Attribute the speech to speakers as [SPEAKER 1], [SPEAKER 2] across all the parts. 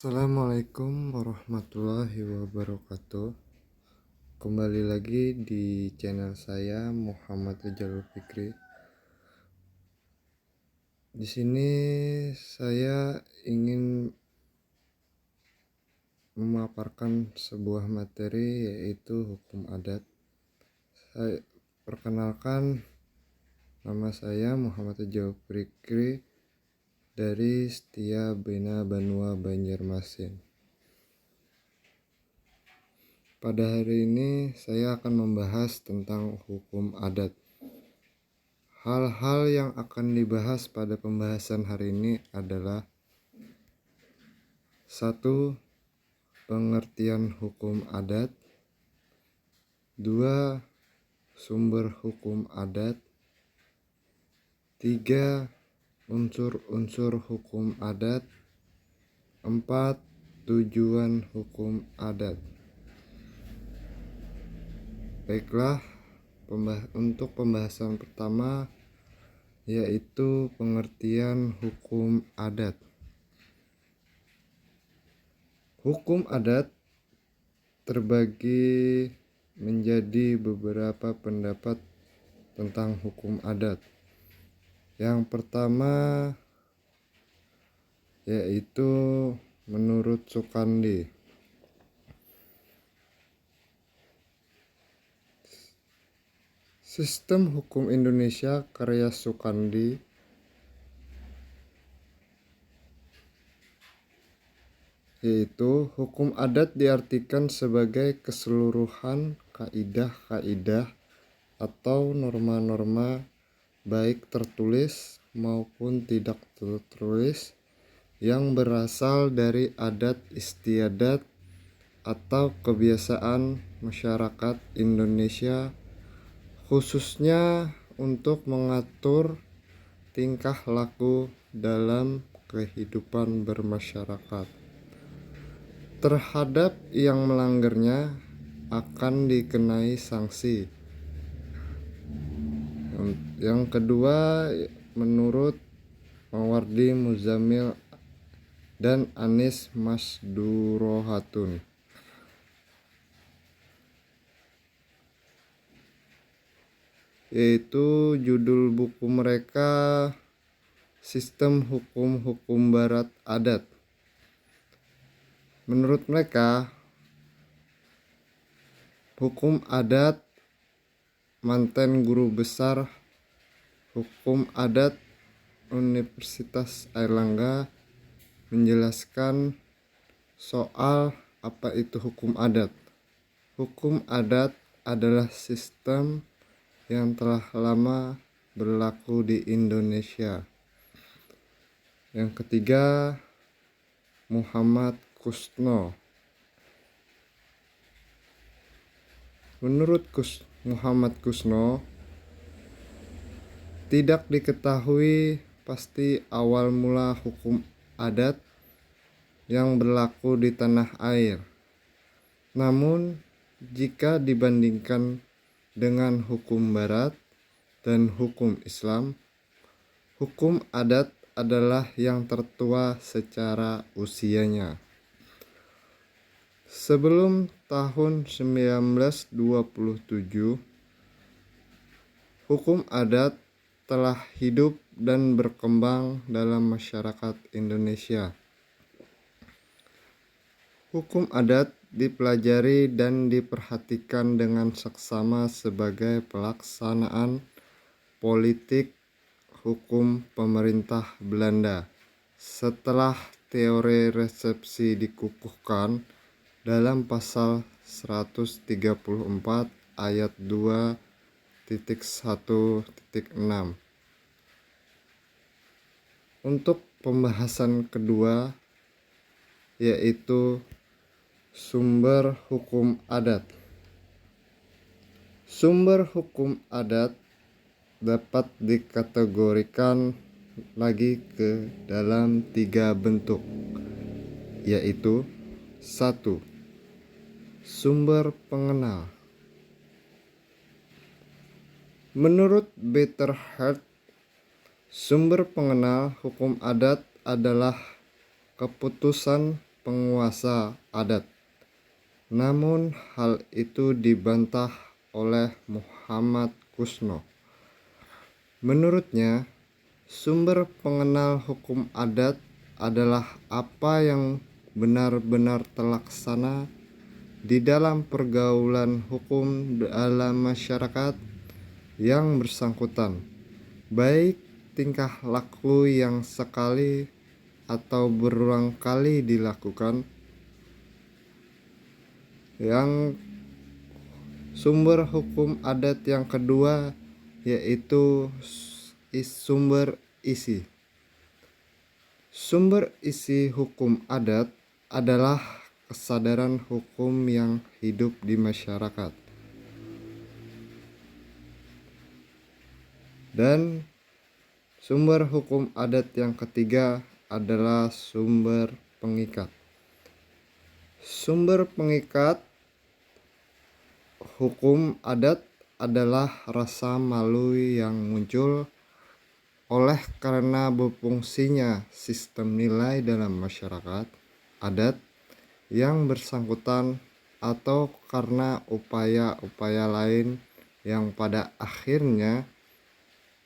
[SPEAKER 1] Assalamualaikum warahmatullahi wabarakatuh. Kembali lagi di channel saya Muhammad Jalul Fikri. Di sini saya ingin memaparkan sebuah materi, yaitu hukum adat. Saya perkenalkan, nama saya Muhammad Jalul Fikri dari Setia Bina Banua, Banjarmasin. Pada hari ini saya akan membahas tentang hukum adat. Hal-hal yang akan dibahas pada pembahasan hari ini adalah: 1. Pengertian hukum adat. 2. Sumber hukum adat. 3. Unsur-unsur hukum adat. 4. Tujuan hukum adat. Baiklah, untuk pembahasan pertama, yaitu pengertian hukum adat. Hukum adat terbagi menjadi beberapa pendapat tentang hukum adat. Yang pertama yaitu menurut Sukandi. Sistem Hukum Indonesia karya Sukandi yaitu hukum adat diartikan sebagai keseluruhan kaidah-kaidah atau norma-norma baik tertulis maupun tidak tertulis yang berasal dari adat istiadat atau kebiasaan masyarakat Indonesia, khususnya untuk mengatur tingkah laku dalam kehidupan bermasyarakat. Terhadap yang melanggarnya akan dikenai sanksi. Yang kedua, menurut Mawardi Muzamil dan Anis Masdurohatun, yaitu judul buku mereka Sistem Hukum Barat Adat. Menurut mereka, hukum adat mantan guru besar hukum adat Universitas Airlangga menjelaskan soal apa itu hukum adat. Hukum adat adalah sistem yang telah lama berlaku di Indonesia. Yang ketiga, Muhammad Kusno. Menurut Muhammad Kusno, tidak diketahui pasti awal mula hukum adat yang berlaku di tanah air. Namun, jika dibandingkan dengan hukum barat dan hukum Islam, hukum adat adalah yang tertua secara usianya. Sebelum tahun 1927, hukum adat telah hidup dan berkembang dalam masyarakat Indonesia. Hukum adat dipelajari dan diperhatikan dengan seksama sebagai pelaksanaan politik hukum pemerintah Belanda setelah teori resepsi dikukuhkan dalam pasal 134 ayat 2.1.6. Untuk pembahasan kedua, yaitu sumber hukum adat. Sumber hukum adat dapat dikategorikan lagi ke dalam 3 bentuk, yaitu: 1. Sumber pengenal. Menurut Betterheart, sumber pengenal hukum adat adalah keputusan penguasa adat. Namun hal itu dibantah oleh Muhammad Kusno. Menurutnya, sumber pengenal hukum adat adalah apa yang benar-benar terlaksana di dalam pergaulan hukum dalam masyarakat yang bersangkutan, baik tingkah laku yang sekali atau berulang kali dilakukan. Yang sumber hukum adat yang kedua yaitu sumber isi. Sumber isi hukum adat adalah kesadaran hukum yang hidup di masyarakat. Dan sumber hukum adat yang ketiga adalah sumber pengikat. Sumber pengikat hukum adat adalah rasa malu yang muncul oleh karena berfungsinya sistem nilai dalam masyarakat adat yang bersangkutan atau karena upaya-upaya lain yang pada akhirnya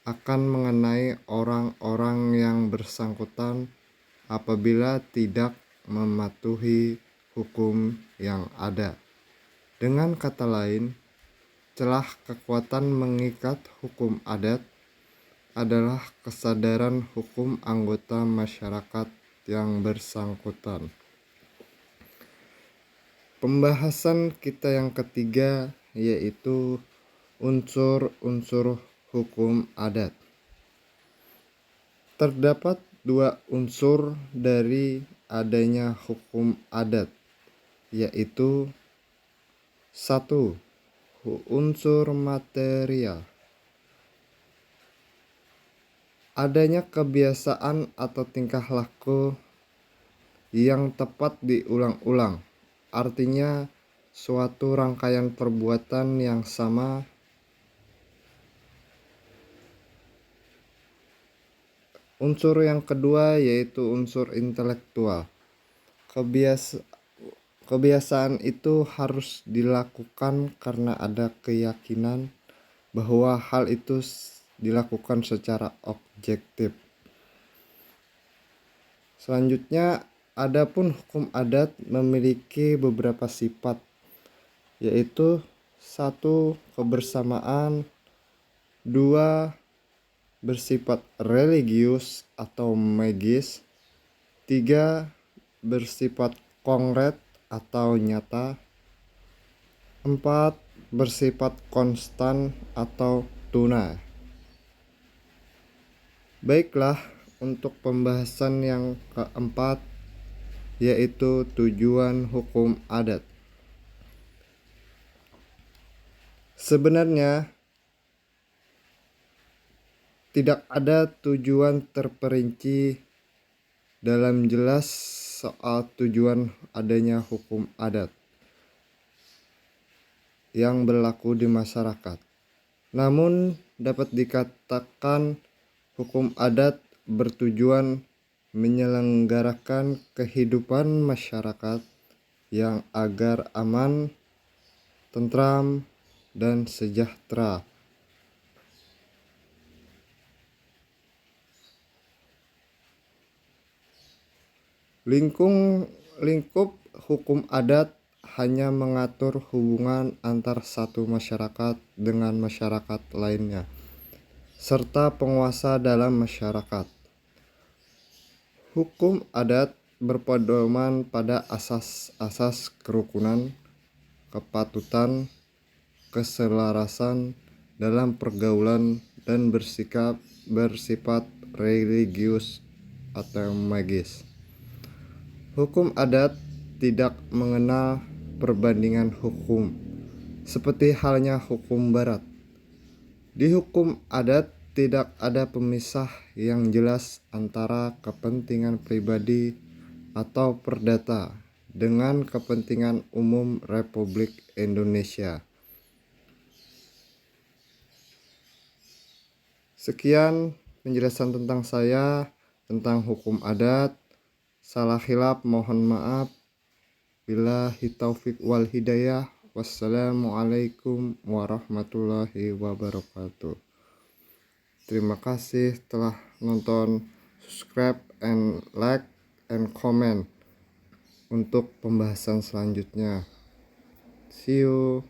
[SPEAKER 1] akan mengenai orang-orang yang bersangkutan apabila tidak mematuhi hukum yang ada. Dengan kata lain, celah kekuatan mengikat hukum adat adalah kesadaran hukum anggota masyarakat yang bersangkutan. Pembahasan kita yang ketiga yaitu unsur-unsur hukum adat. Terdapat dua unsur dari adanya hukum adat, yaitu satu, unsur material. Adanya kebiasaan atau tingkah laku yang tepat diulang-ulang, artinya suatu rangkaian perbuatan yang sama. Unsur yang kedua yaitu unsur intelektual. Kebiasaan itu harus dilakukan karena ada keyakinan bahwa hal itu dilakukan secara objektif. Selanjutnya, adapun hukum adat memiliki beberapa sifat, yaitu 1. Kebersamaan, 2. Bersifat religius atau magis, 3. Bersifat konkret atau nyata, 4. Bersifat konstan atau tunai. Baiklah, untuk pembahasan yang keempat yaitu tujuan hukum adat. Sebenarnya tidak ada tujuan terperinci dalam jelas soal tujuan adanya hukum adat yang berlaku di masyarakat. Namun dapat dikatakan hukum adat bertujuan menyelenggarakan kehidupan masyarakat yang agar aman, tentram, dan sejahtera. Lingkup hukum adat hanya mengatur hubungan antar satu masyarakat dengan masyarakat lainnya, serta penguasa dalam masyarakat. Hukum adat berpedoman pada asas-asas kerukunan, kepatutan, keselarasan dalam pergaulan, dan bersifat religius atau magis. Hukum adat tidak mengenal perbandingan hukum, seperti halnya hukum barat. Di hukum adat tidak ada pemisah yang jelas antara kepentingan pribadi atau perdata dengan kepentingan umum Republik Indonesia. Sekian penjelasan tentang saya tentang hukum adat. Salah khilaf mohon maaf. Billahi taufik wal hidayah. Wassalamualaikum warahmatullahi wabarakatuh. Terima kasih telah nonton. Subscribe and like and comment untuk pembahasan selanjutnya. See you.